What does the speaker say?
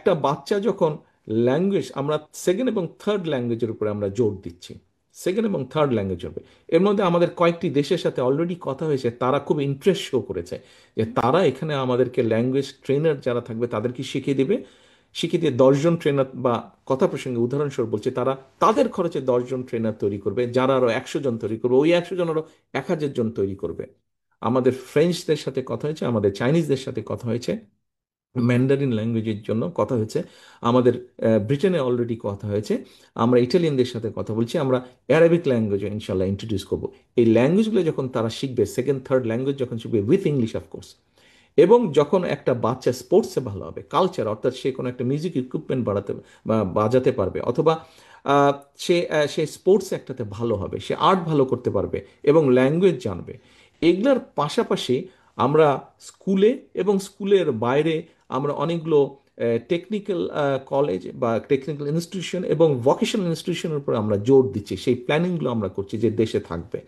একটা বাচ্চা যখন ল্যাঙ্গুয়েজ, আমরা সেকেন্ড এবং থার্ড ল্যাঙ্গুয়েজের উপরে আমরা জোর দিচ্ছি, সেকেন্ড এবং থার্ড ল্যাঙ্গুয়েজ হবে। এর মধ্যে আমাদের কয়েকটি দেশের সাথে অলরেডি কথা হয়েছে, তারা খুব ইন্টারেস্ট শো করেছে যে তারা এখানে আমাদেরকে ল্যাঙ্গুয়েজ ট্রেনার যারা থাকবে তাদেরকে শিখিয়ে দিবে, শিখিয়ে দিয়ে 10 জন ট্রেনার, বা কথা প্রসঙ্গে উদাহরণস্বরূপ বলছে, তারা তাদের খরচে 10 জন ট্রেনার তৈরি করবে, যারা আরো 100 জন তৈরি করবে, ওই 100 জন আরো 1000 জন তৈরি করবে। আমাদের ফ্রেঞ্চদের সাথে কথা হয়েছে, আমাদের চাইনিজদের সাথে কথা হয়েছে, ম্যান্ডারিন ল্যাঙ্গুয়েজের জন্য কথা হয়েছে, আমাদের ব্রিটেনে অলরেডি কথা হয়েছে, আমরা ইটালিয়ানদের সাথে কথা বলছি, আমরা অ্যারাবিক ল্যাঙ্গুয়েজও ইনশাল্লাহ ইন্ট্রোডিউস করবো। এই ল্যাঙ্গুয়েজগুলো যখন তারা শিখবে, সেকেন্ড থার্ড ল্যাঙ্গুয়েজ যখন শিখবে উইথ ইংলিশ অফকোর্স, এবং যখন একটা বাচ্চা স্পোর্টসে ভালো হবে, কালচার অর্থাৎ সে কোনো একটা মিউজিক ইকুইপমেন্ট বাড়াতে বা বাজাতে পারবে, অথবা আহ, সে স্পোর্টস একটাতে ভালো হবে, সে আর্ট ভালো করতে পারবে এবং ল্যাঙ্গুয়েজ জানবে। এগুলোর পাশাপাশি আমরা স্কুলে এবং স্কুলের বাইরে আমরা অনেকগুলো টেকনিক্যাল কলেজ বা টেকনিক্যাল ইনস্টিটিউশন এবং ভোকেশনাল ইনস্টিটিউশনের উপর আমরা জোর দিচ্ছি, সেই প্ল্যানিংগুলো আমরা করছি যে দেশে থাকবে।